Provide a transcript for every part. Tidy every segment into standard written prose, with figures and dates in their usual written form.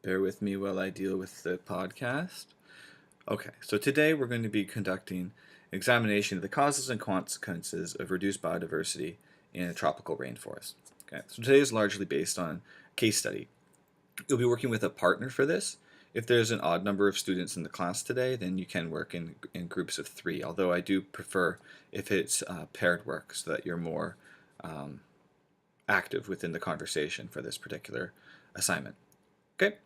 Bear with me while I deal with the podcast. Okay, so today we're going to be conducting an examination of the causes and consequences of reduced biodiversity in a tropical rainforest. Okay, so today is largely based on case study. You'll be working with a partner for this. If there's an odd number of students in the class today, then you can work in groups of 3, although I do prefer if it's paired work so that you're more active within the conversation for this particular assignment. Okay?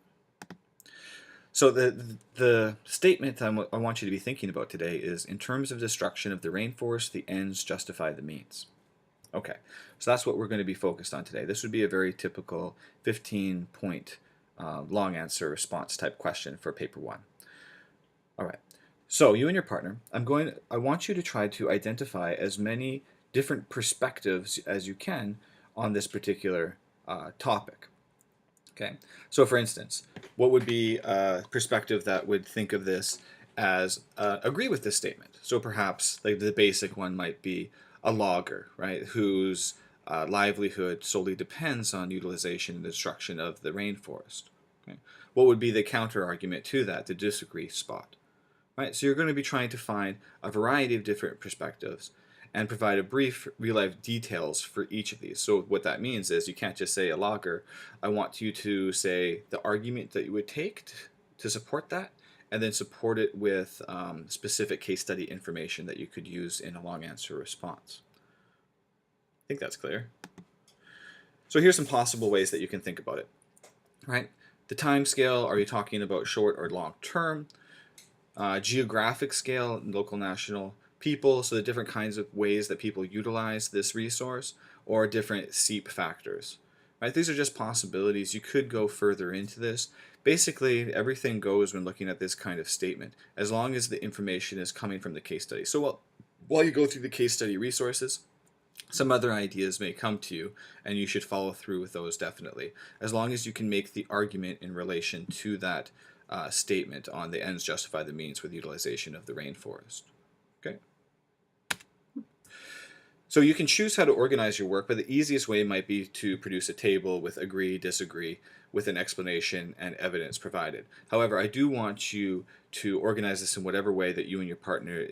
So the statement I want you to be thinking about today is, in terms of destruction of the rainforest, the ends justify the means. Okay, so that's what we're going to be focused on today. This would be a very typical 15-point long answer response type question for paper 1. All right, so you and your partner, I want you to try to identify as many different perspectives as you can on this particular topic. Okay, so for instance, what would be a perspective that would think of this as agree with this statement? So perhaps like the basic one might be a logger, right, whose livelihood solely depends on utilization and destruction of the rainforest. Okay? What would be the counter argument to that, the disagree spot? Right, so you're going to be trying to find a variety of different perspectives and provide a brief real-life details for each of these. So what that means is you can't just say a logger. I want you to say the argument that you would take to support that, and then support it with specific case study information that you could use in a long answer response. I think that's clear. So here's some possible ways that you can think about it. Right, the time scale, are you talking about short or long term? Geographic scale, local, national, people, so the different kinds of ways that people utilize this resource, or different SEEP factors. Right? These are just possibilities. You could go further into this. Basically, everything goes when looking at this kind of statement, as long as the information is coming from the case study. So while you go through the case study resources, some other ideas may come to you, and you should follow through with those definitely, as long as you can make the argument in relation to that statement on the ends justify the means with utilization of the rainforest. Okay. So you can choose how to organize your work, but the easiest way might be to produce a table with agree, disagree, with an explanation and evidence provided. However, I do want you to organize this in whatever way that you and your partner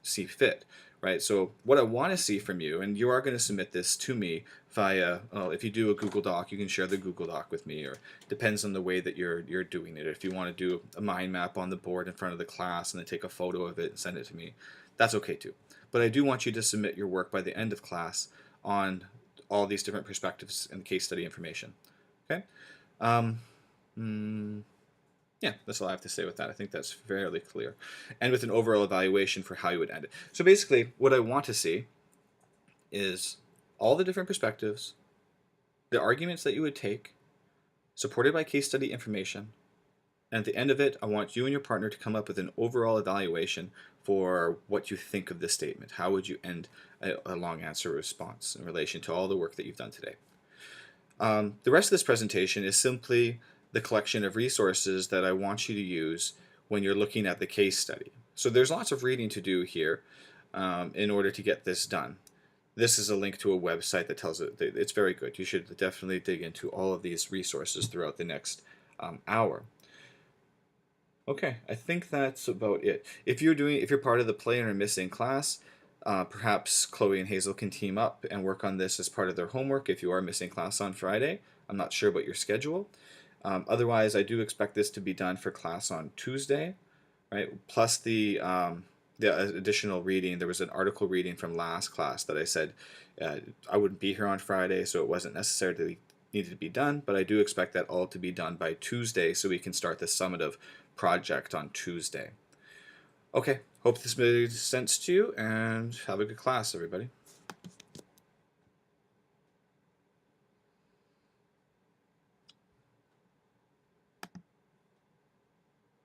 see fit. Right? So what I want to see from you, and you are going to submit this to me via, well, if you do a Google Doc, you can share the Google Doc with me, or depends on the way that you're doing it. If you want to do a mind map on the board in front of the class and then take a photo of it and send it to me, that's okay too. But I do want you to submit your work by the end of class on all these different perspectives and case study information. Okay? Yeah, that's all I have to say with that. I think that's fairly clear. And with an overall evaluation for how you would end it. So basically, what I want to see is all the different perspectives, the arguments that you would take, supported by case study information, and at the end of it, I want you and your partner to come up with an overall evaluation for what you think of this statement. How would you end a long answer response in relation to all the work that you've done today? The rest of this presentation is simply the collection of resources that I want you to use when you're looking at the case study. So there's lots of reading to do here in order to get this done. This is a link to a website that tells it it's very good. You should definitely dig into all of these resources throughout the next hour. Okay, I think that's about it. If you're part of the play and are missing class, perhaps Chloe and Hazel can team up and work on this as part of their homework if you are missing class on Friday. I'm not sure about your schedule. Otherwise, I do expect this to be done for class on Tuesday, right? Plus the additional reading. There was an article reading from last class that I said I wouldn't be here on Friday, so it wasn't necessarily needed to be done, but I do expect that all to be done by Tuesday so we can start the summative project on Tuesday. Okay, hope this made sense to you, and have a good class, everybody.